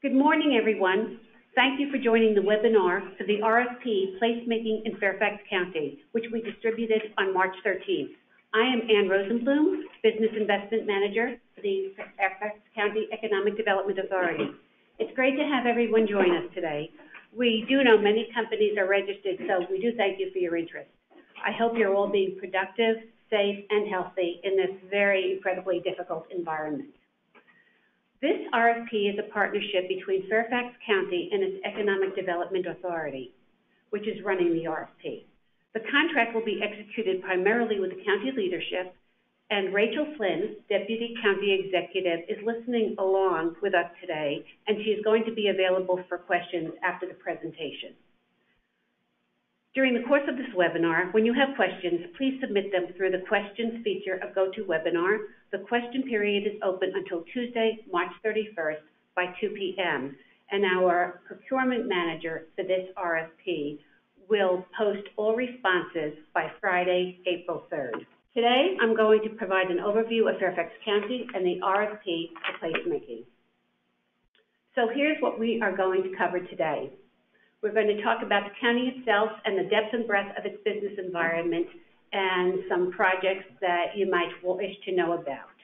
Good morning, everyone. Thank you for joining the webinar for the RFP Placemaking in Fairfax County, which we distributed on March 13th. I am Ann Rosenblum, Business Investment Manager for the Fairfax County Economic Development Authority. It's great to have everyone join us today. We do know many companies are registered, so we do thank you for your interest. I hope you're all being productive, safe, and healthy in this very incredibly difficult environment. This RFP is a partnership between Fairfax County and its Economic Development Authority, which is running the RFP. The contract will be executed primarily with the county leadership, and Rachel Flynn, Deputy County Executive, is listening along with us today, and she is going to be available for questions after the presentation. During the course of this webinar, when you have questions, please submit them through the questions feature of GoToWebinar. The question period is open until Tuesday, March 31st by 2 p.m. And our procurement manager for this RFP will post all responses by Friday, April 3rd. Today, I'm going to provide an overview of Fairfax County and the RFP for placemaking. So here's what we are going to cover today. We're going to talk about the county itself and the depth and breadth of its business environment and some projects that you might wish to know about.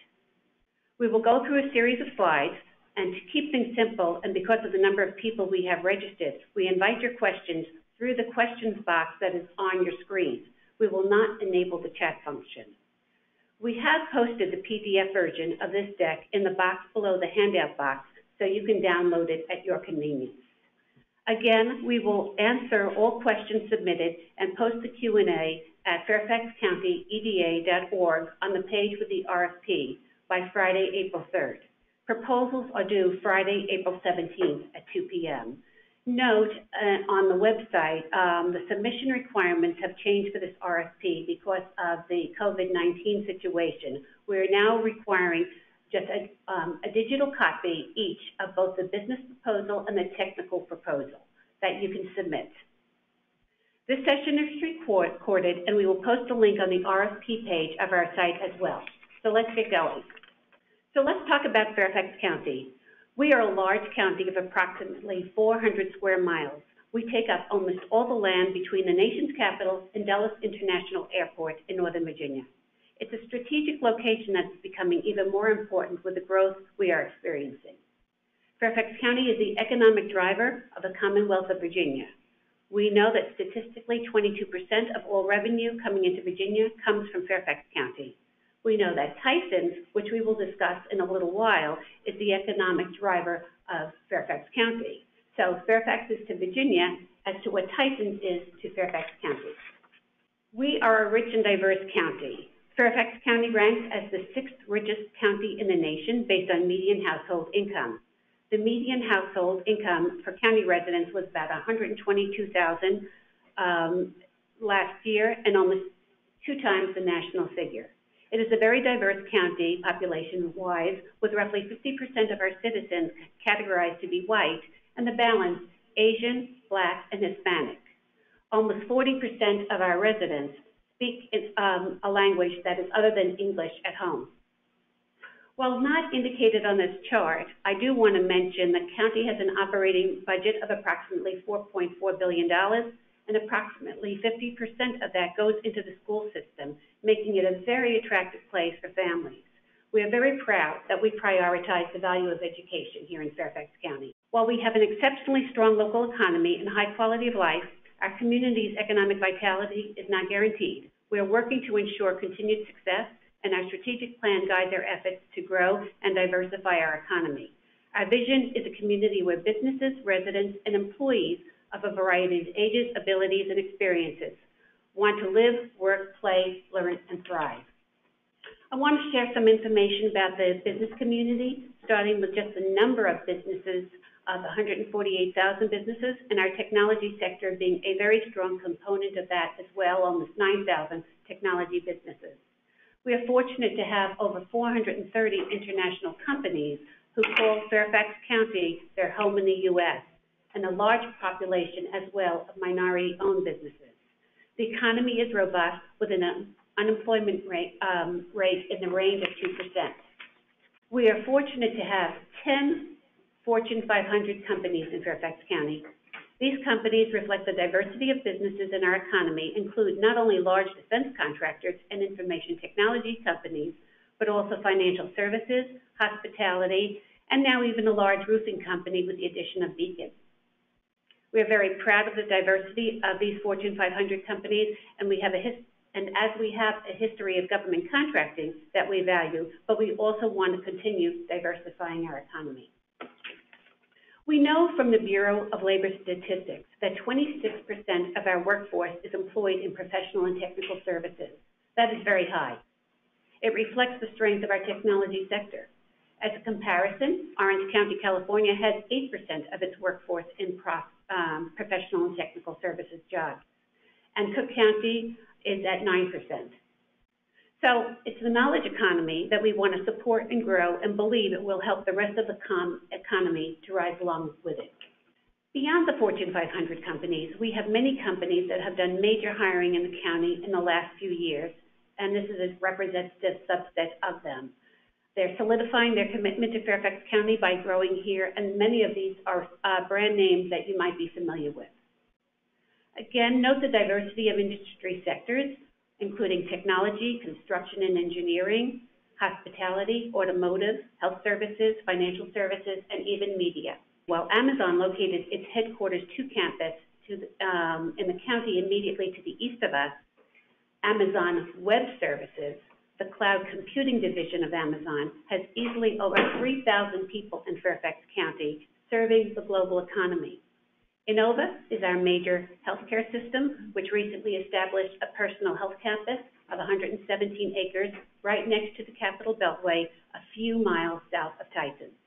We will go through a series of slides, and to keep things simple, and because of the number of people we have registered, we invite your questions through the questions box that is on your screen. We will not enable the chat function. We have posted the PDF version of this deck in the box below the handout box, so you can download it at your convenience. Again, we will answer all questions submitted and post the Q&A at fairfaxcountyeda.org on the page with the RFP by Friday, April 3rd. Proposals are due Friday, April 17th at 2 p.m. Note on the website, the submission requirements have changed for this RFP because of the COVID-19 situation. We're now requiring just a digital copy each of both the business proposal and the technical proposal that you can submit. This session is recorded, and we will post a link on the RFP page of our site as well. So let's get going. So let's talk about Fairfax County. We are a large county of approximately 400 square miles. We take up almost all the land between the nation's capital and Dulles International Airport in Northern Virginia. It's a strategic location that's becoming even more important with the growth we are experiencing. Fairfax County is the economic driver of the Commonwealth of Virginia. We know that statistically 22% of all revenue coming into Virginia comes from Fairfax County. We know that Tysons, which we will discuss in a little while, is the economic driver of Fairfax County. So Fairfax is to Virginia as to what Tysons is to Fairfax County. We are a rich and diverse county. Fairfax County ranks as the 6th richest county in the nation based on median household income. The median household income for county residents was about $122,000 last year, and almost 2 times the national figure. It is a very diverse county population-wise, with roughly 50% of our citizens categorized to be white, and the balance Asian, Black, and Hispanic. Almost 40% of our residents speak a language that is other than English at home. While not indicated on this chart, I do want to mention the county has an operating budget of approximately $4.4 billion, and approximately 50% of that goes into the school system, making it a very attractive place for families. We are very proud that we prioritize the value of education here in Fairfax County. While we have an exceptionally strong local economy and high quality of life, our community's economic vitality is not guaranteed. We are working to ensure continued success, and our strategic plan guides our efforts to grow and diversify our economy. Our vision is a community where businesses, residents, and employees of a variety of ages, abilities, and experiences want to live, work, play, learn, and thrive. I want to share some information about the business community, starting with just the number of businesses of 148,000 businesses, and our technology sector being a very strong component of that as well, almost 9,000 technology businesses. We are fortunate to have over 430 international companies who call Fairfax County their home in the U.S., and a large population as well of minority-owned businesses. The economy is robust with an unemployment rate in the range of 2%. We are fortunate to have 10 Fortune 500 companies in Fairfax County. These companies reflect the diversity of businesses in our economy, include not only large defense contractors and information technology companies, but also financial services, hospitality, and now even a large roofing company with the addition of Beacon. We are very proud of the diversity of these Fortune 500 companies, and as we have a history of government contracting that we value, but we also want to continue diversifying our economy. We know from the Bureau of Labor Statistics that 26% of our workforce is employed in professional and technical services. That is very high. It reflects the strength of our technology sector. As a comparison, Orange County, California has 8% of its workforce in professional and technical services jobs, and Cook County is at 9%. So it's the knowledge economy that we want to support and grow and believe it will help the rest of the economy to rise along with it. Beyond the Fortune 500 companies, we have many companies that have done major hiring in the county in the last few years, and this is a representative subset of them. They're solidifying their commitment to Fairfax County by growing here, and many of these are brand names that you might be familiar with. Again, note the diversity of industry sectors, including technology, construction and engineering, hospitality, automotive, health services, financial services, and even media. While Amazon located its headquarters to campus in the county immediately to the east of us, Amazon Web Services, the cloud computing division of Amazon, has easily over 3,000 people in Fairfax County serving the global economy. Innova is our major healthcare system, which recently established a personal health campus of 117 acres right next to the Capitol Beltway, a few miles south of Tysons.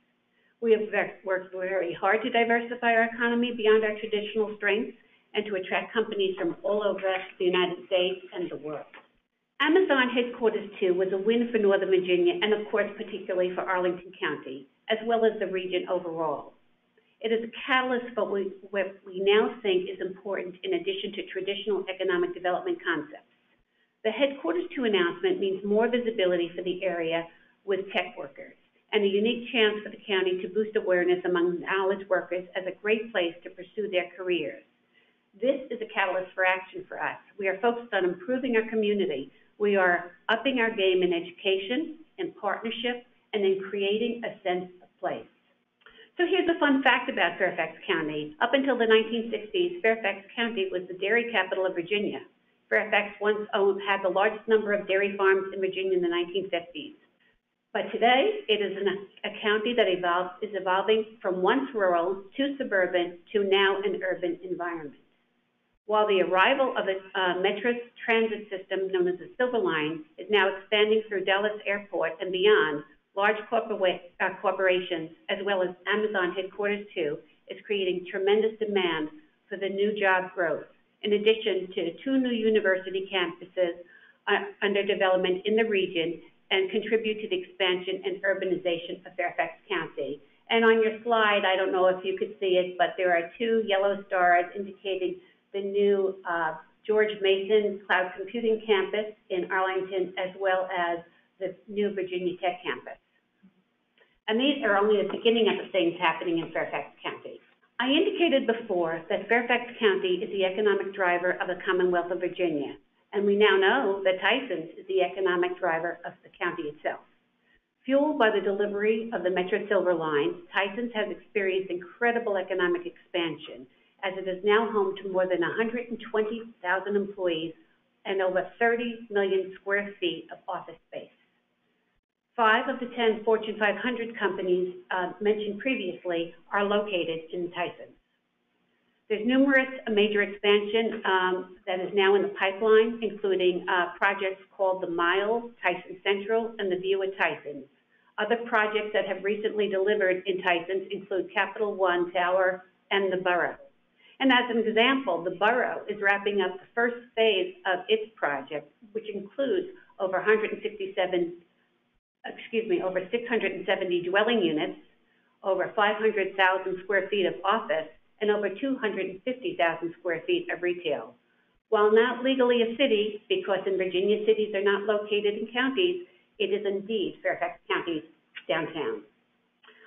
We have worked very hard to diversify our economy beyond our traditional strengths and to attract companies from all over the United States and the world. Amazon Headquarters 2 was a win for Northern Virginia and, of course, particularly for Arlington County, as well as the region overall. It is a catalyst for what we now think is important in addition to traditional economic development concepts. The Headquarters 2 announcement means more visibility for the area with tech workers and a unique chance for the county to boost awareness among knowledge workers as a great place to pursue their careers. This is a catalyst for action for us. We are focused on improving our community. We are upping our game in education, in partnership, and in creating a sense of place. So here's a fun fact about Fairfax County. Up until the 1960s, Fairfax County was the dairy capital of Virginia. Fairfax once had the largest number of dairy farms in Virginia in the 1950s. But today, it is a county that is evolving from once rural to suburban to now an urban environment. While the arrival of a metro transit system known as the Silver Line is now expanding through Dallas Airport and beyond, large corporations, as well as Amazon Headquarters 2, is creating tremendous demand for the new job growth, in addition to 2 new university campuses under development in the region and contribute to the expansion and urbanization of Fairfax County. And on your slide, I don't know if you could see it, but there are 2 yellow stars indicating the new George Mason Cloud Computing Campus in Arlington, as well as the new Virginia Tech Campus. And these are only the beginning of the things happening in Fairfax County. I indicated before that Fairfax County is the economic driver of the Commonwealth of Virginia, and we now know that Tysons is the economic driver of the county itself. Fueled by the delivery of the Metro Silver Line, Tysons has experienced incredible economic expansion, as it is now home to more than 120,000 employees and over 30 million square feet of office space. 5 of the 10 Fortune 500 companies mentioned previously are located in Tysons. There's numerous major expansion that is now in the pipeline, including projects called the Mile, Tysons Central, and the View at Tysons. Other projects that have recently delivered in Tysons include Capital One Tower and the Borough. And as an example, the Borough is wrapping up the first phase of its project, which includes over 670 dwelling units, over 500,000 square feet of office, and over 250,000 square feet of retail. While not legally a city, because in Virginia cities are not located in counties, it is indeed Fairfax County's downtown.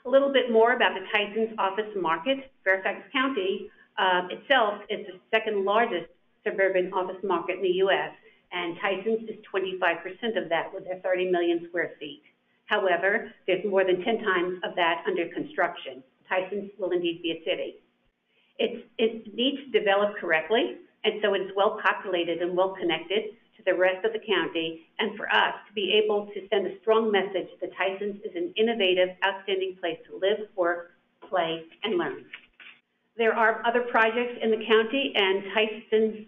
A little bit more about the Tyson's office market. Fairfax County itself is the second largest suburban office market in the U.S., and Tyson's is 25% of that with their 30 million square feet. However, there's more than 10 times of that under construction. Tyson's will indeed be a city. It needs to develop correctly, and so it's well populated and well connected to the rest of the county, and for us to be able to send a strong message that Tyson's is an innovative, outstanding place to live, work, play, and learn. There are other projects in the county, and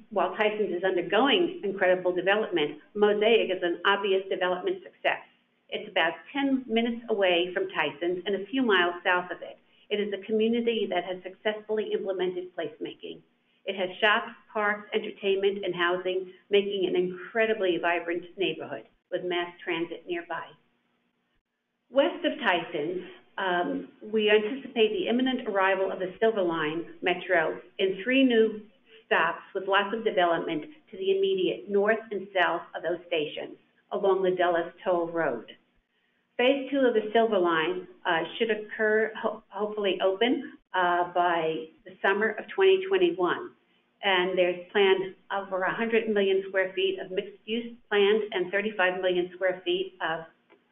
while Tyson's is undergoing incredible development, MOSAIC is an obvious development success. It's about 10 minutes away from Tyson's and a few miles south of it. It is a community that has successfully implemented placemaking. It has shops, parks, entertainment, and housing, making an incredibly vibrant neighborhood with mass transit nearby. West of Tyson's, we anticipate the imminent arrival of the Silver Line Metro in 3 new stops with lots of development to the immediate north and south of those stations along the Dulles Toll Road. Phase 2 of the Silver Line should occur, hopefully open by the summer of 2021. And there's planned over 100 million square feet of mixed use planned and 35 million square feet of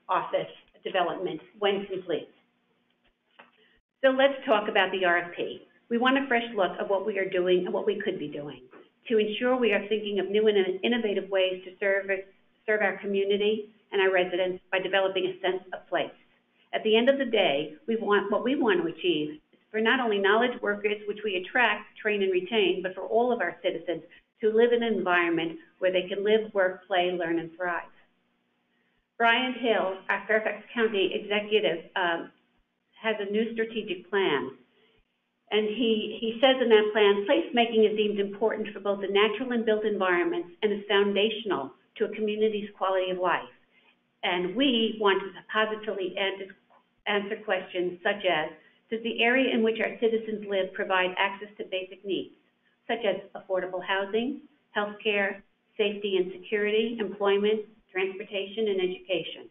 office development when complete. So let's talk about the RFP. We want a fresh look at what we are doing and what we could be doing to ensure we are thinking of new and innovative ways to serve our community and our residents by developing a sense of place. At the end of the day, what we want to achieve is for not only knowledge workers, which we attract, train, and retain, but for all of our citizens to live in an environment where they can live, work, play, learn, and thrive. Brian Hill, our Fairfax County executive, has a new strategic plan. And he says in that plan, placemaking is deemed important for both the natural and built environments and is foundational to a community's quality of life. And we want to positively answer questions such as, does the area in which our citizens live provide access to basic needs, such as affordable housing, healthcare, safety and security, employment, transportation, and education?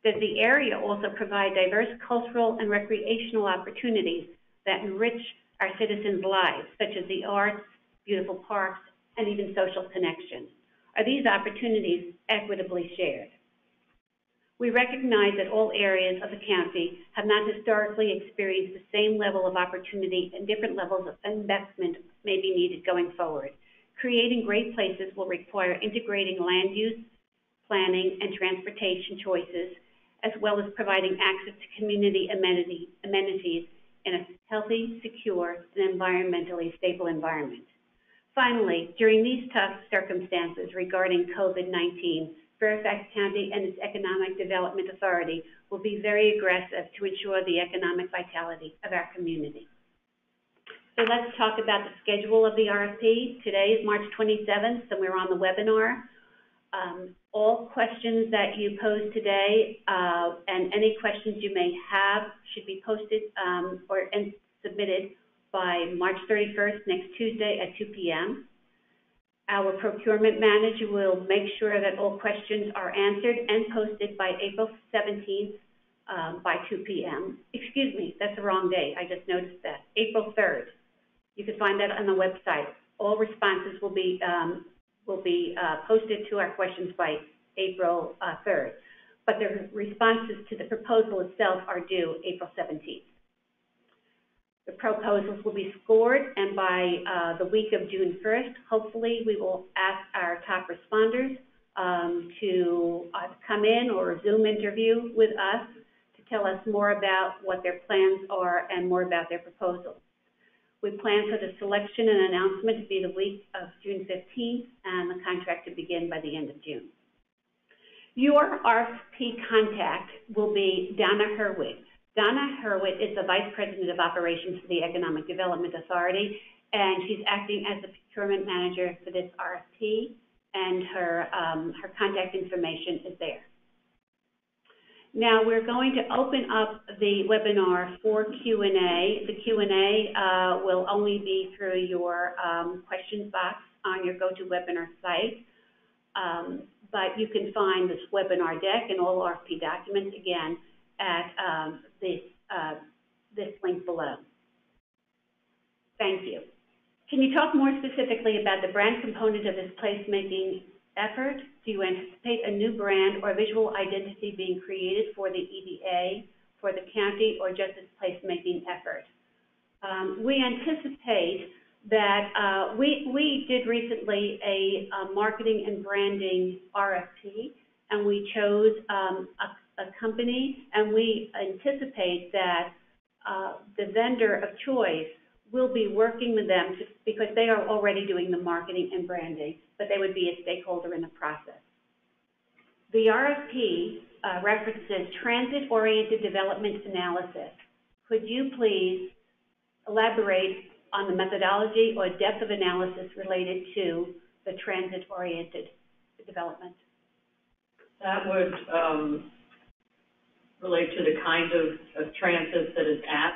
Does the area also provide diverse cultural and recreational opportunities that enrich our citizens' lives, such as the arts, beautiful parks, and even social connections? Are these opportunities equitably shared? We recognize that all areas of the county have not historically experienced the same level of opportunity, and different levels of investment may be needed going forward. Creating great places will require integrating land use, planning, and transportation choices, as well as providing access to community amenities in a healthy, secure, and environmentally stable environment. Finally, during these tough circumstances regarding COVID-19, Fairfax County and its Economic Development Authority will be very aggressive to ensure the economic vitality of our community. So let's talk about the schedule of the RFP. Today is March 27th, and we're on the webinar. All questions that you pose today and any questions you may have should be posted and submitted by March 31st, next Tuesday at 2 p.m. Our procurement manager will make sure that all questions are answered and posted by April 17th by 2 p.m. Excuse me, that's the wrong day. I just noticed that. April 3rd. You can find that on the website. All responses will be posted to our questions by April 3rd. But the responses to the proposal itself are due April 17th. The proposals will be scored, and by the week of June 1st, hopefully we will ask our top responders to come in or a Zoom interview with us to tell us more about what their plans are and more about their proposals. We plan for the selection and announcement to be the week of June 15th and the contract to begin by the end of June. Your RFP contact will be Donna Hurwitz. Donna Hurwitz is the Vice President of Operations for the Economic Development Authority, and she's acting as the procurement manager for this RFP, and her contact information is there. Now we're going to open up the webinar for Q&A. The Q&A will only be through your questions box on your GoToWebinar site, but you can find this webinar deck and all RFP documents again at this this link below. Thank you. Can you talk more specifically about the brand component of this placemaking effort? Do you anticipate a new brand or visual identity being created for the EDA, for the county, or just this placemaking effort? We anticipate that we did recently a marketing and branding RFP, and we chose a company, and we anticipate that the vendor of choice will be working with them because they are already doing the marketing and branding, but they would be a stakeholder in the process. The RFP references transit-oriented development analysis. Could you please elaborate on the methodology or depth of analysis related to the transit-oriented development? That would relate to the kind of transit that is at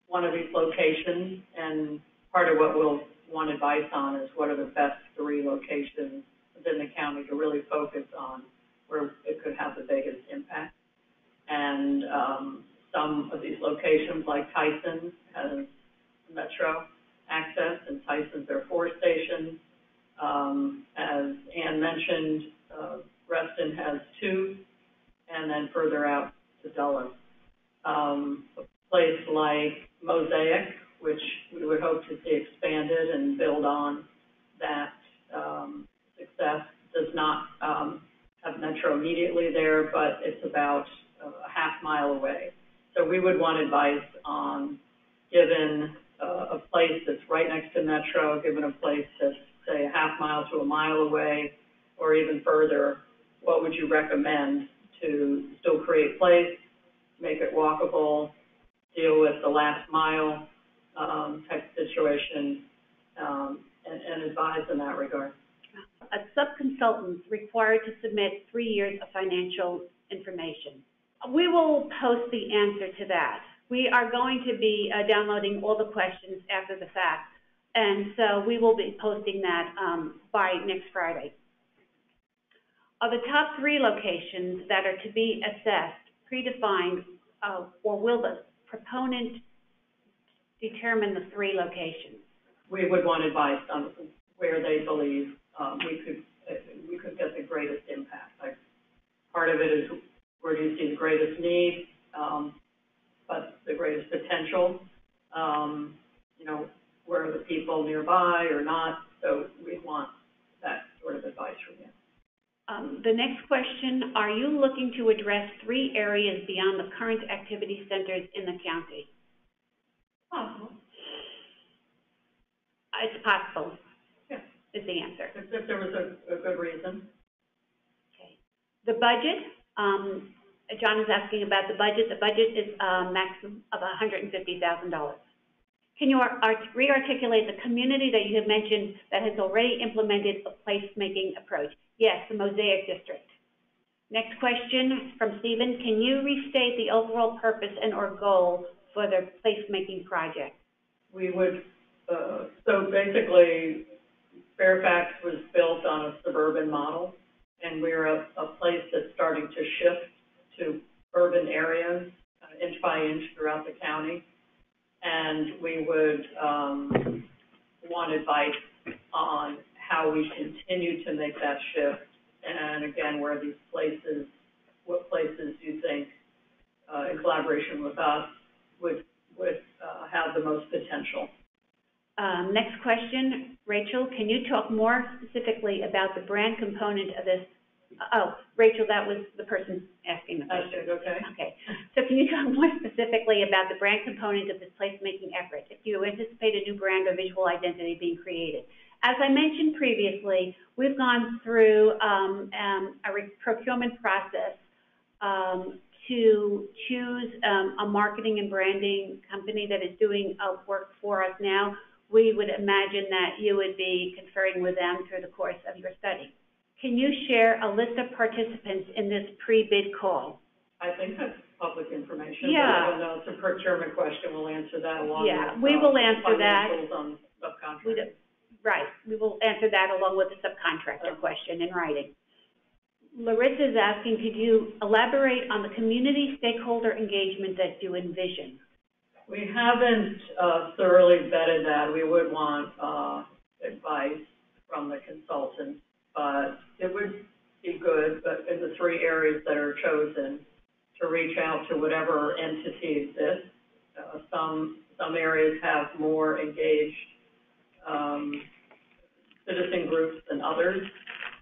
one of these locations, and part of what we'll want advice on is what are the best 3 locations within the county to really focus on where it could have the biggest impact. And some of these locations, like Tyson, has metro access, and Tyson's there are 4 stations. As Ann mentioned, Reston has 2, and then further out to Dulles. A place like MOSAIC, which we would hope to see expanded and build on that success, does not have metro immediately there, but it's about a half-mile away. So we would want advice on, given a place that's right next to metro, given a place that's, say, a half-mile to a mile away, or even further, what would you recommend to still create place, make it walkable, deal with the last mile type situation, and advise in that regard? A sub-consultant required to submit 3 years of financial information. We will post the answer to that. We are going to be downloading all the questions after the fact, and so we will be posting that by next Friday. Of the top 3 locations that are to be assessed, predefined, or will the proponent determine the 3 locations? We would want advice on where they believe we could get the greatest impact. Like, part of it is where do you see the greatest need, but the greatest potential. You know, where are the people nearby or not? So we want that sort of advice from you. The next question, are you looking to address 3 areas beyond the current activity centers in the county? Possible. It's possible. Yeah. Is the answer. If there was a good reason. Okay. The budget, John is asking about the budget. The budget is a maximum of $150,000. Can you re-articulate the community that you have mentioned that has already implemented a placemaking approach? Yes, the MOSAIC district. Next question from Stephen. Can you restate the overall purpose and or goal for the placemaking project? We would, so basically, Fairfax was built on a suburban model, and we're a place that's starting to shift to urban areas, inch by inch throughout the county. And we would want advice on how we continue to make that shift. And again, where these places, what places do you think, in collaboration with us, would have the most potential? Next question, Rachel, can you talk more specifically about the brand component of this? Oh, Rachel, that was the person asking the question. Okay. Okay. So can you talk more specifically about the brand component of this placemaking effort? If you anticipate a new brand or visual identity being created. As I mentioned previously, we've gone through a procurement process to choose a marketing and branding company that is doing work for us now. We would imagine that you would be conferring with them through the course of your study. Can you share a list of participants in this pre-bid call? I think that's public information. Yeah. But I don't know. It's a procurement question. We'll answer that along with we will answer that. On subcontractors. Right. We will answer that along with the subcontractor question in writing. Larissa is asking, could you elaborate on the community stakeholder engagement that you envision? We haven't thoroughly vetted that. We would want advice from the consultant, but it would be good, but in the three areas that are chosen, to reach out to whatever entity exists. Some areas have more engaged citizen groups than others,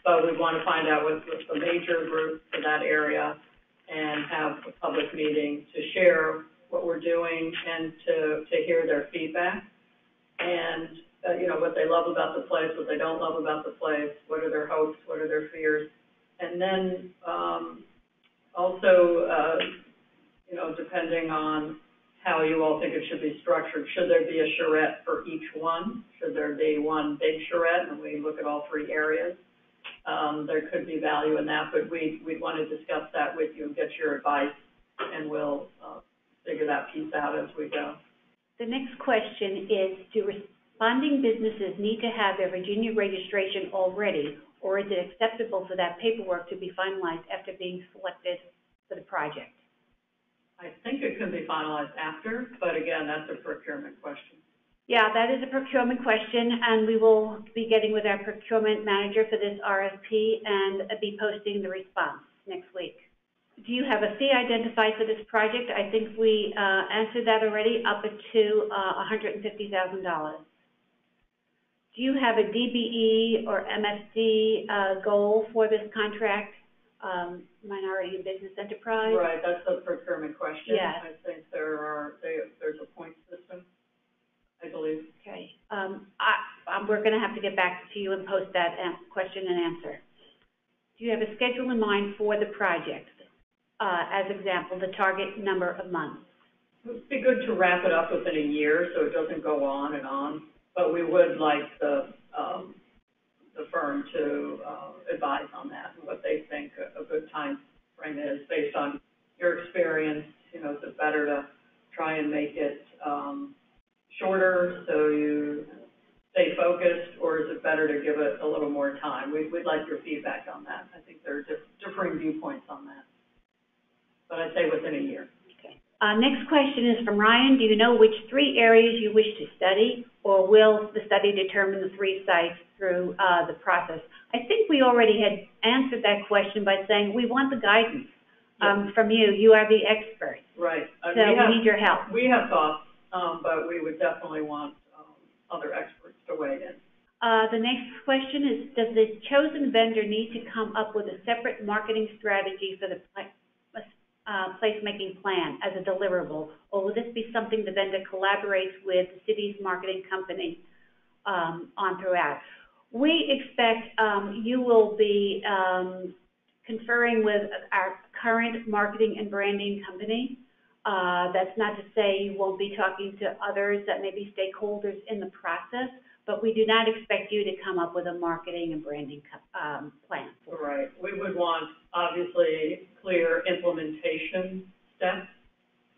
but we want to find out what's the major group for that area and have a public meeting to share what we're doing and to hear their feedback and, what they love about the place, what they don't love about the place, what are their hopes, what are their fears. And then also, depending on how you all think it should be structured, should there be a charrette for each one? Should there be one big charrette and we look at all three areas? There could be value in that, but we'd want to discuss that with you and get your advice, and we'll figure that piece out as we go. The next question is, do responding businesses need to have their Virginia registration already, or is it acceptable for that paperwork to be finalized after being selected for the project? I think it can be finalized after, but again, that's a procurement question. Yeah, that is a procurement question, and we will be getting with our procurement manager for this RFP and be posting the response next week. Do you have a fee identified for this project? I think we answered that already, up to $150,000. Do you have a DBE or MFD goal for this contract? Minority and business enterprise? Right, that's a procurement question. Yes. I think there's a point system, I believe. Okay. We're going to have to get back to you and post that question and answer. Do you have a schedule in mind for the project? As example, the target number of months. It would be good to wrap it up within a year so it doesn't go on and on, but we would like the firm to advise on that and what they think a good time frame is based on your experience. Is it better to try and make it shorter so you stay focused, or is it better to give it a little more time? We'd like your feedback on that. I think there are differing viewpoints on that, but I'd say within a year. Okay. Next question is from Ryan. Do you know which three areas you wish to study, or will the study determine the three sites through the process? I think we already had answered that question by saying we want the guidance from you. You are the expert. Right. So we need your help. We have thoughts, but we would definitely want other experts to weigh in. The next question is, does the chosen vendor need to come up with a separate marketing strategy for the placemaking plan as a deliverable, or will this be something the vendor collaborates with the city's marketing company on throughout? We expect you will be conferring with our current marketing and branding company. That's not to say you won't be talking to others that may be stakeholders in the process, but we do not expect you to come up with a marketing and branding plan. Right. We would want, obviously, clear implementation steps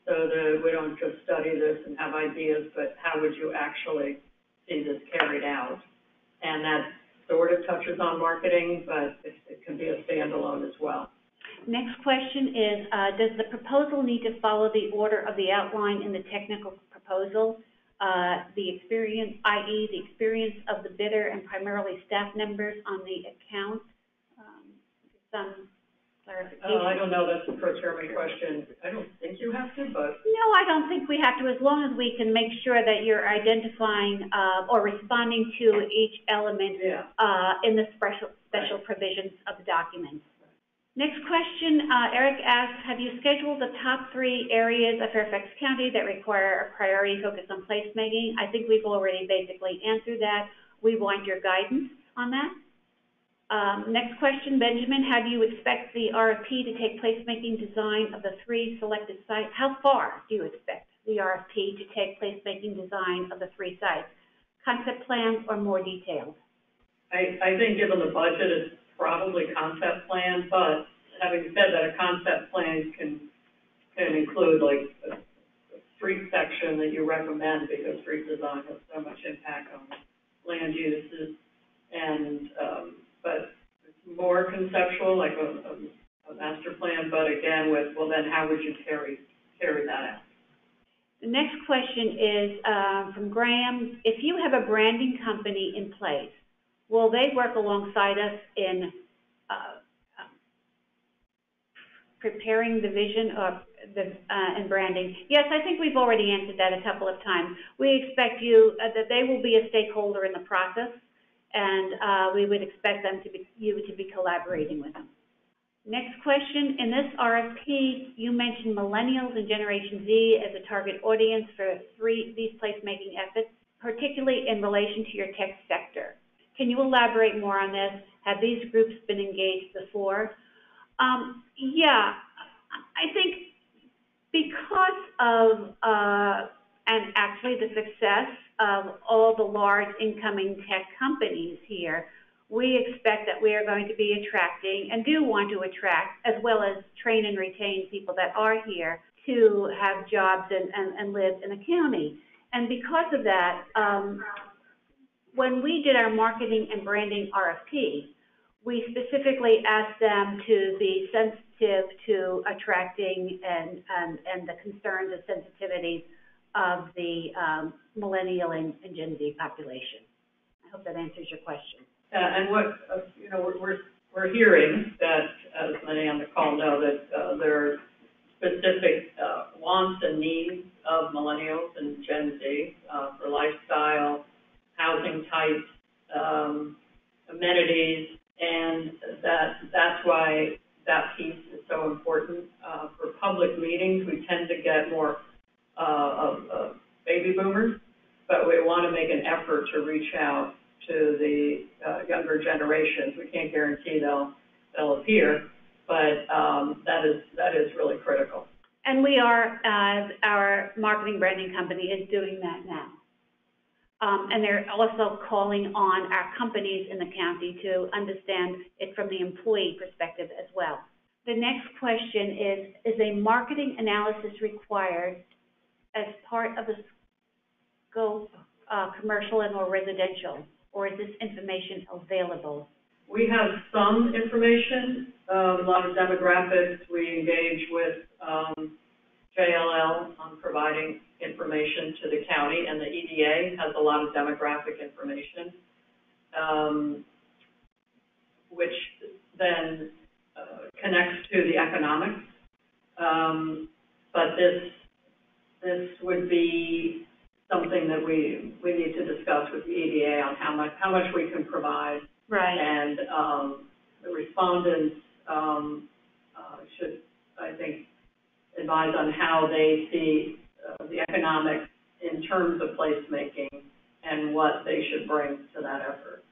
so that we don't just study this and have ideas, but how would you actually see this carried out? And that sort of touches on marketing, but it can be a standalone as well. Next question is, does the proposal need to follow the order of the outline in the technical proposal? The experience, i.e. the experience of the bidder and primarily staff members on the account? Some clarification. I don't know, that's a procurement question. I don't think you have to, but. No, I don't think we have to, as long as we can make sure that you're identifying or responding to each element in the special provisions of the document. Next question, Eric asks, have you scheduled the top three areas of Fairfax County that require a priority focus on placemaking? I think we've already basically answered that. We want your guidance on that. Next question, Benjamin, how do you expect the RFP to take placemaking design of the three selected sites? How far do you expect the RFP to take placemaking design of the three sites? Concept plans or more detailed? I think given the budget, it's probably concept plan, but having said that, a concept plan can include like a street section that you recommend because street design has so much impact on land uses, and but more conceptual, like a master plan, but again, with, well, then how would you carry that out? The next question is from Graham. If you have a branding company in place, will they work alongside us in preparing the vision of and branding? Yes, I think we've already answered that a couple of times. We expect you that they will be a stakeholder in the process, and we would expect them you to be collaborating with them. Next question, in this RFP, you mentioned millennials and Generation Z as a target audience for these placemaking efforts, particularly in relation to your tech sector. Can you elaborate more on this? Have these groups been engaged before? Yeah, I think because of, and actually the success of all the large incoming tech companies here, we expect that we are going to be attracting and do want to attract, as well as train and retain people that are here to have jobs and live in the county. And because of that, when we did our marketing and branding RFP, we specifically asked them to be sensitive to attracting and the concerns and sensitivities of the millennial and Gen Z population. I hope that answers your question. And what, we're hearing that, as many on the call know, that there are specific wants and needs of millennials and Gen Z for lifestyle, housing types, amenities, and that's why that piece is so important. For public meetings, we tend to get more of baby boomers, but we want to make an effort to reach out to the younger generations. We can't guarantee they'll appear, but that is really critical. And we are, our marketing branding company is doing that now. And they're also calling on our companies in the county to understand it from the employee perspective as well. The next question is a marketing analysis required as part of the scope, commercial and or residential, or is this information available? We have some information, a lot of demographics. We engage with JLL on providing information to the county, and the EDA has a lot of demographic information, which then connects to the economics. But this would be something that we need to discuss with the EDA on how much we can provide. Right. And the respondents should, I think, advise on how they see the economics in terms of placemaking and what they should bring to that effort.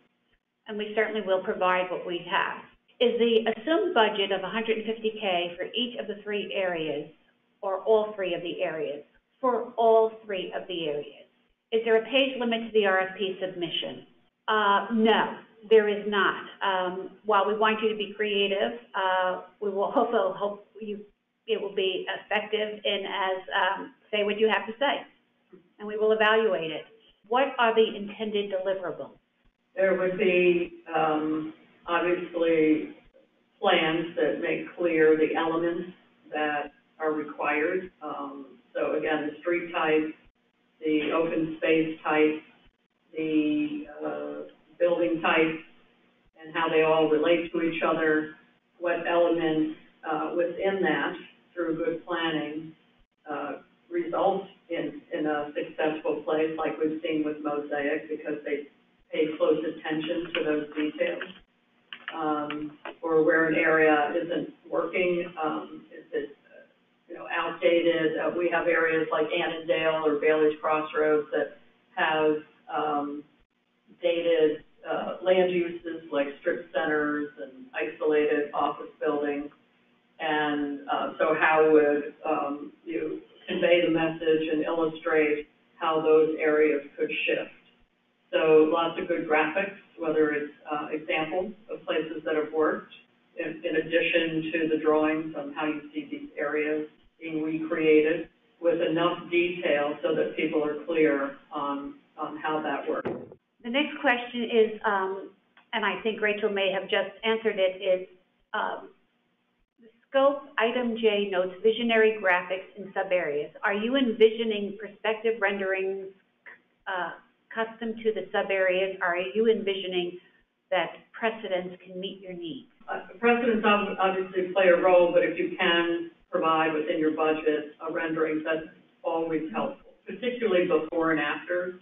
And we certainly will provide what we have. Is the assumed budget of $150K for each of the 3 areas, or all 3 of the areas? For all 3 of the areas. Is there a page limit to the RFP submission? No, there is not. While we want you to be creative, we will also hope it will be effective in as say what you have to say, and we will evaluate it. What are the intended deliverables? There would be obviously plans that make clear the elements that are required. So again, the street type, the open space type, the building type, and how they all relate to each other, what elements within that, through good planning, result in a successful place like we've seen with MOSAIC, because they paid close attention to those details. Or where an area isn't working, is it outdated? We have areas like Annandale or Bailey's Crossroads that have dated land uses like strip centers and isolated office buildings. And so how would you convey the message and illustrate how those areas could shift? So lots of good graphics, whether it's examples of places that have worked, in addition to the drawings on how you see these areas being recreated, with enough detail so that people are clear on how that works. The next question is, and I think Rachel may have just answered it, is the scope, item J notes visionary graphics in sub-areas. Are you envisioning perspective renderings custom to the sub-areas? Or are you envisioning that precedents can meet your needs? Precedents obviously play a role, but if you can provide within your budget a rendering, that's always helpful, particularly before and after,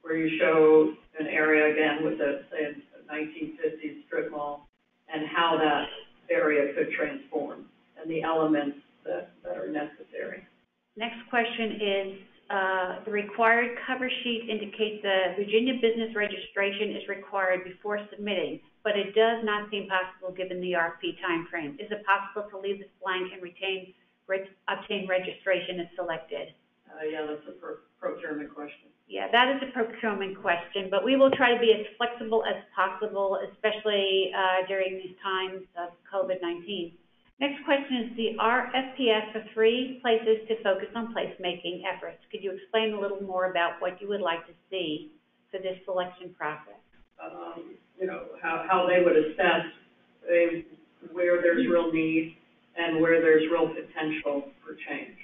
where you show an area again with a, say, a 1950s strip mall and how that area could transform and the elements that are necessary. Next question is, the required cover sheet indicates the Virginia business registration is required before submitting, but it does not seem possible given the RFP timeframe. Is it possible to leave this blank and obtain registration if selected? Yeah, that's a procurement question. Yeah, that is a procurement question, but we will try to be as flexible as possible, especially during these times of COVID-19. Next question is the RFP asks for 3 places to focus on placemaking efforts. Could you explain a little more about what you would like to see for this selection process? You know, how they would assess where there's real need and where there's real potential for change,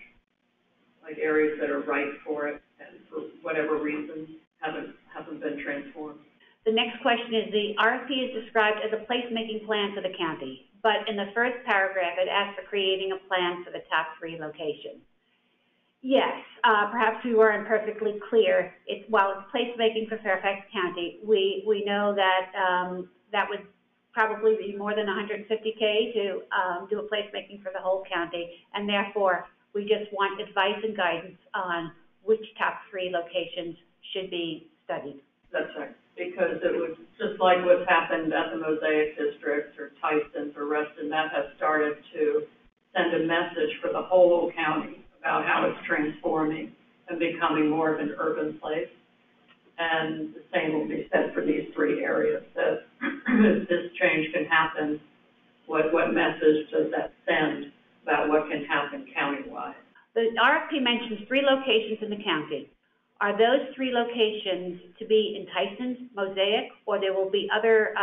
like areas that are ripe for it and for whatever reason haven't been transformed. The next question is the RFP is described as a placemaking plan for the county, but in the first paragraph it asks for creating a plan for the top 3 locations. Yes, perhaps we weren't perfectly clear. While it's placemaking for Fairfax County, we know that that would probably be more than $150K to do a placemaking for the whole county, and therefore we just want advice and guidance on which top 3 locations should be studied. That's right, because it was just like what's happened at the MOSAIC district or Tyson's or Reston, that has started to send a message for the whole county about how it's transforming and becoming more of an urban place. And the same will be said for these 3 areas, that if this change can happen, what message does that send about what can happen countywide? The RFP mentions 3 locations in the county. Are those 3 locations to be in Tyson's, MOSAIC, or there will be other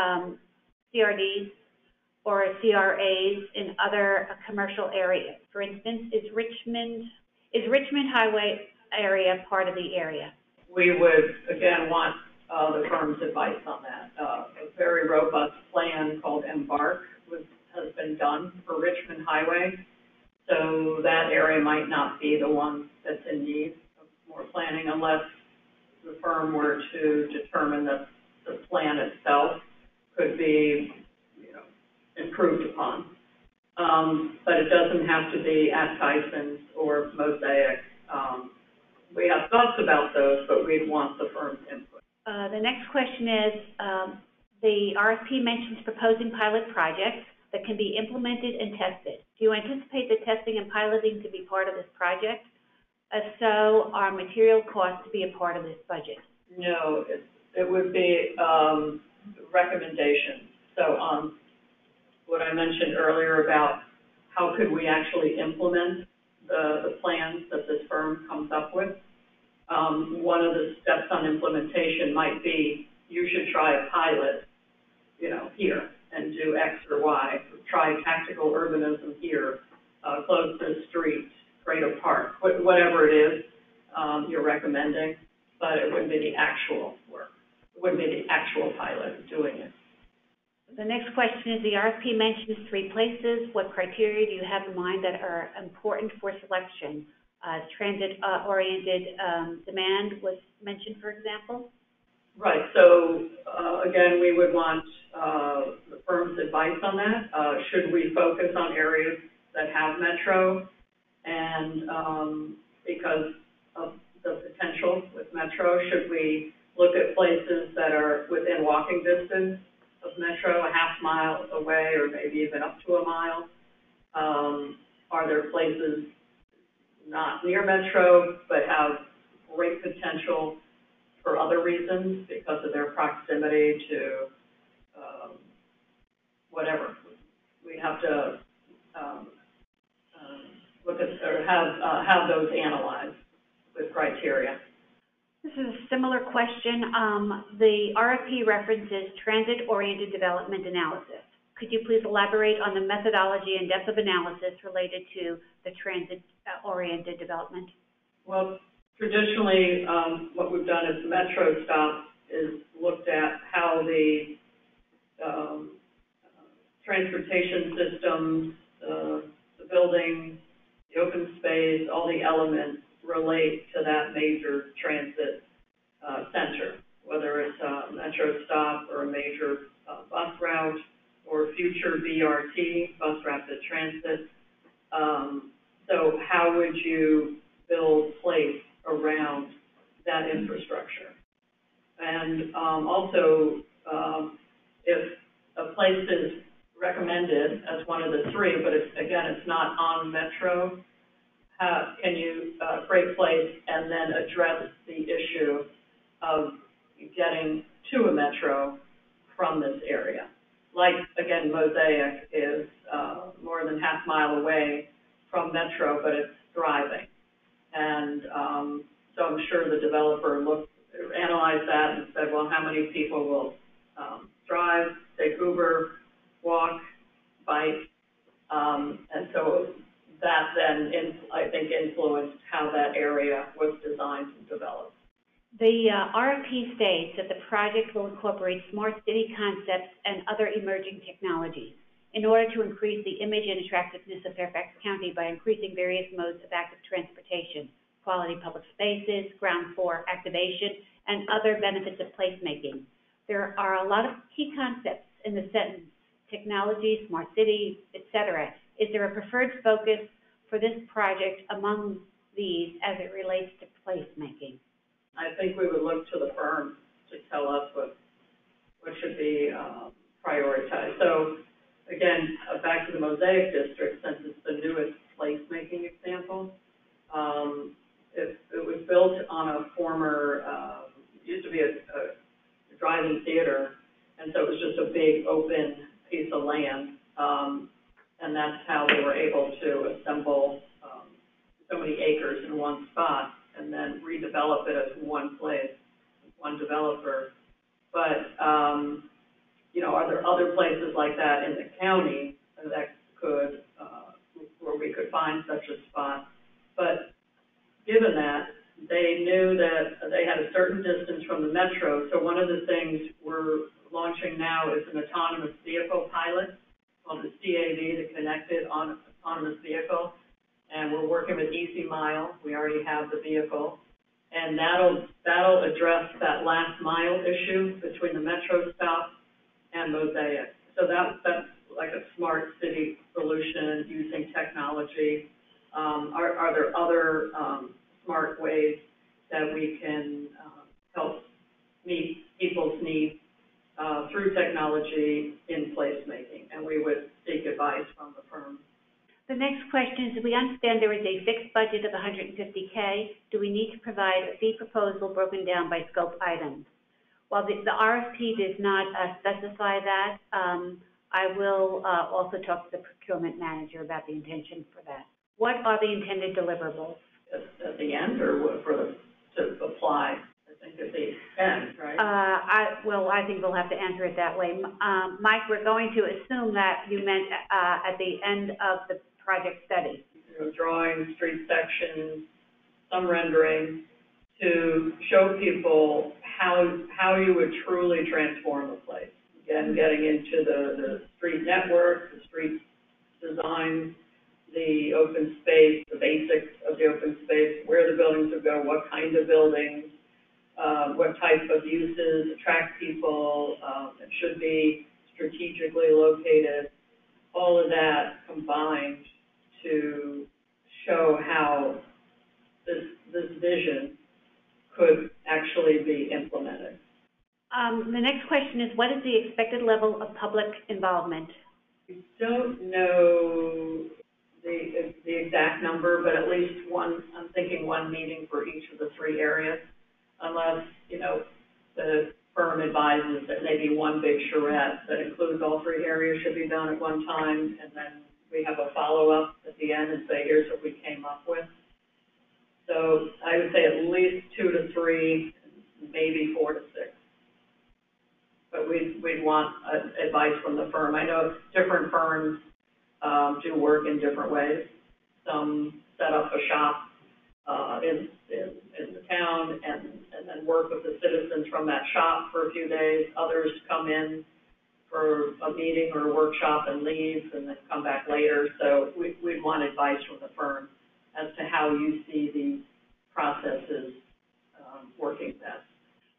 CRDs or CRAs in other commercial areas? For instance, is Richmond Highway area part of the area? We would, again, want the firm's advice on that. A very robust plan called Embark has been done for Richmond Highway, so that area might not be the one that's in need of more planning unless the firm were to determine that the plan itself could be, improved upon. But it doesn't have to be at Tyson's or MOSAIC. We have thoughts about those, but we'd want the firm's input. The next question is, the RFP mentions proposing pilot projects that can be implemented and tested. Do you anticipate the testing and piloting to be part of this project? If so, are material costs to be a part of this budget? No, it would be recommendations. So what I mentioned earlier about how could we actually implement the plans that this firm comes up with. One of the steps on implementation might be you should try a pilot, here and do X or Y. Try tactical urbanism here, close the street, create a park, whatever it is you're recommending, but it wouldn't be the actual work. It wouldn't be the actual pilot doing it. The next question is the RFP mentions 3 places. What criteria do you have in mind that are important for selection? Transit-oriented demand was mentioned, for example. Right. So, again, we would want the firm's advice on that. Should we focus on areas that have metro? And because of the potential with metro, should we look at places that are within walking distance of metro, a half mile away, or maybe even up to a mile? Are there places not near metro but have great potential for other reasons because of their proximity to whatever? We have to look at or have those analyzed with criteria. This is a similar question. The RFP references transit-oriented development analysis. Could you please elaborate on the methodology and depth of analysis related to the transit-oriented development? Well, traditionally, what we've done as Metro Stop is looked at how the transportation systems, the buildings, the open space, all the elements relate to that major transit center, whether it's a Metro Stop or a major bus route or future BRT, bus rapid transit. So how would you build place around that infrastructure? And also, if a place is recommended as one of the three, but it's not on Metro, can you create place and then address the issue of getting to a Metro from this area? Like, again, MOSAIC is more than half mile away from Metro, but it's thriving. And so I'm sure the developer analyzed that and said, well, how many people will drive, take Uber, walk, bike? And so that then, I think, influenced how that area was designed and developed. The RFP states that the project will incorporate smart city concepts and other emerging technologies in order to increase the image and attractiveness of Fairfax County by increasing various modes of active transportation, quality public spaces, ground floor activation, and other benefits of placemaking. There are a lot of key concepts in the sentence: technology, smart city, etc. Is there a preferred focus for this project among these as it relates to placemaking? I think we would look to the firm to tell us what should be prioritized. So again, back to the MOSAIC district, since it's the newest placemaking example, it was built on a former, used to be a drive-in theater, and so it was just a big open piece of land, and that's how they were able to assemble so many acres in one spot and then redevelop it as one place, one developer. But, are there other places like that in the county that could, where we could find such a spot? But given that, they knew that they had a certain distance from the Metro, so one of the things we're launching now is an autonomous vehicle pilot called the CAV, the Connected Autonomous Vehicle, and we're working with Easy Mile. We already have the vehicle, and that'll address that last mile issue between the Metro Stop and MOSAIC. So that's like a smart city solution using technology. Are there other smart ways that we can help meet people's needs through technology in placemaking? And we would seek advice from the firm. The next question is, we understand there is a fixed budget of $150K. Do we need to provide a fee proposal broken down by scope items? While the RFP does not specify that, I will also talk to the procurement manager about the intention for that. What are the intended deliverables? At the end, or to apply? I think at the end, right? I think we'll have to answer it that way. Mike, we're going to assume that you meant at the end of the project study. Drawing, street sections, some rendering, to show people how you would truly transform a place. Again, getting into the street network, the street design, the open space, the basics of the open space, where the buildings would go, what kind of buildings, what type of uses attract people, it should be strategically located, all of that combined to show how this vision could actually be implemented. The next question is, what is the expected level of public involvement? We don't know the exact number, but at least I'm thinking one meeting for each of the three areas, unless, the firm advises that maybe one big charrette that includes all three areas should be done at one time, and then we have a follow-up at the end and say, here's what we came up with. So So I would say at least 2 to 3, maybe 4 to 6. But we'd want advice from the firm. I know different firms do work in different ways. Some set up a shop in the town and then work with the citizens from that shop for a few days. Others come in for a meeting or a workshop and leave and then come back later. So we'd want advice from the firm as to how you see these processes working best.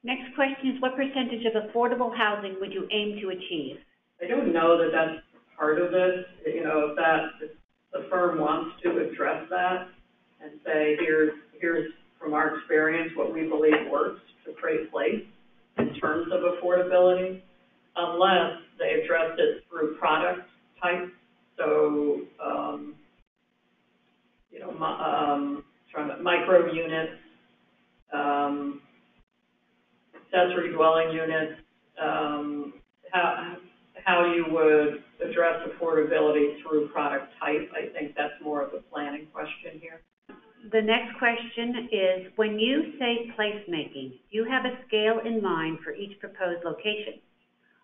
Next question is, what percentage of affordable housing would you aim to achieve? I don't know that that's part of this. You know, if the firm wants to address that and say, here's from our experience what we believe works to create place in terms of affordability, unless they address it through product type. So, micro units, accessory dwelling units, how you would address affordability through product type. I think that's more of a planning question here. The next question is, when you say placemaking, do you have a scale in mind for each proposed location?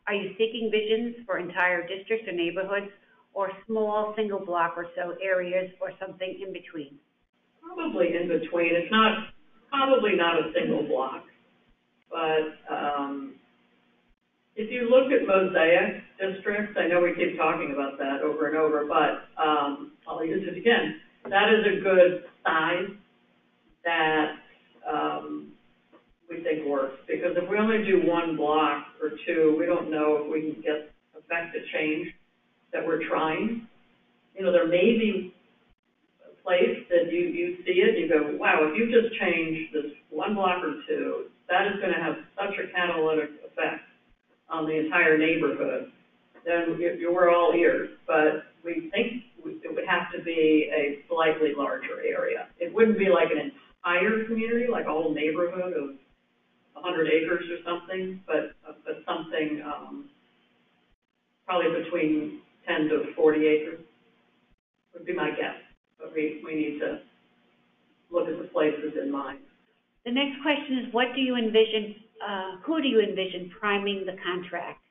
Are you seeking visions for entire districts or neighborhoods, or small single block or so areas, or something in between? Probably in between. It's probably not a single block, but if you look at MOSAIC districts, I know we keep talking about that over and over, but I'll use it again. That is a good size that we think works, because if we only do one block or two, we don't know if we can affect the change that we're trying. You know, there may be a place that you see it and you go, wow, if you just change this one block or two, that is going to have such a catalytic effect on the entire neighborhood. Then we're all ears, but we think it would have to be a slightly larger area. It wouldn't be like an entire community, like a whole neighborhood of 100 acres or something, but something probably between 10 to 40 acres would be my guess. But we need to look at the places in mind. The next question is, what do you envision, who do you envision priming the contract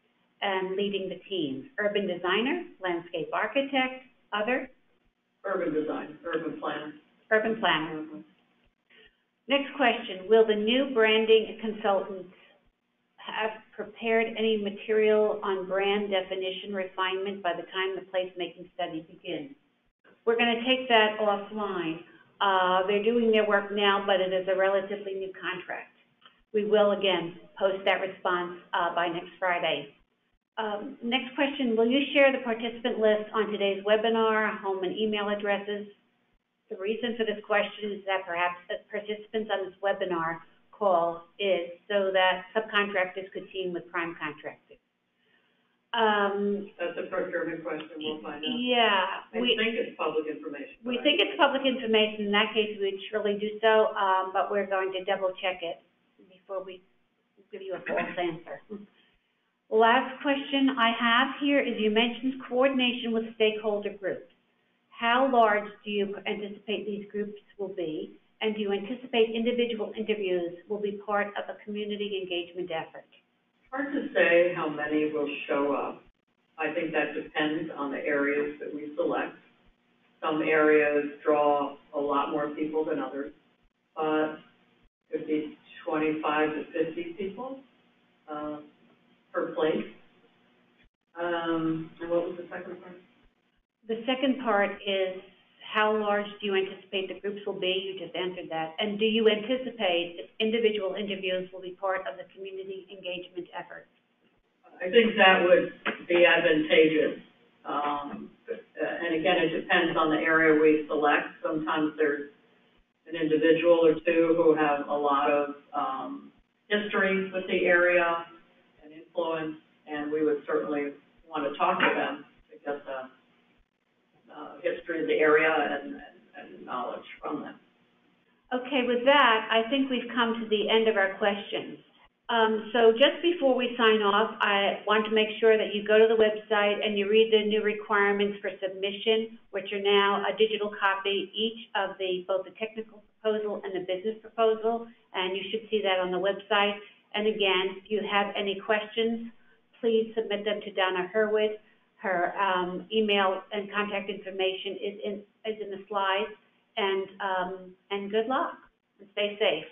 and leading the team? Urban designer, landscape architect, other? Urban design, urban planner. Urban planner. Mm-hmm. Next question, will the new branding consultants have prepared any material on brand definition refinement by the time the placemaking study begins? We're going to take that offline. They're doing their work now, but it is a relatively new contract. We will, again, post that response by next Friday. Next question, will you share the participant list on today's webinar, home and email addresses? The reason for this question is that perhaps the participants on this webinar call is so that subcontractors could team with prime contractors. That's a procurement question, we'll find out. Yeah. I think it's public information. We think it's public information. In that case, we'd surely do so, but we're going to double check it before we give you a false answer. Last question I have here is, you mentioned coordination with stakeholder groups. How large do you anticipate these groups will be, and do you anticipate individual interviews will be part of a community engagement effort? Hard to say how many will show up. I think that depends on the areas that we select. Some areas draw a lot more people than others, but it could be 25 to 50 people per place. And what was the second part? The second part is, how large do you anticipate the groups will be? You just answered that. And do you anticipate if individual interviews will be part of the community engagement effort? I think that would be advantageous. And again, it depends on the area we select. Sometimes there's an individual or two who have a lot of history with the area and influence, and we would certainly want to talk to them to get the history of the area and knowledge from them. Okay, with that, I think we've come to the end of our questions. So just before we sign off, I want to make sure that you go to the website and you read the new requirements for submission, which are now a digital copy, each of both the technical proposal and the business proposal, and you should see that on the website. And again, if you have any questions, please submit them to Donna Hurwitz. Her email and contact information is in the slides, and good luck, and stay safe.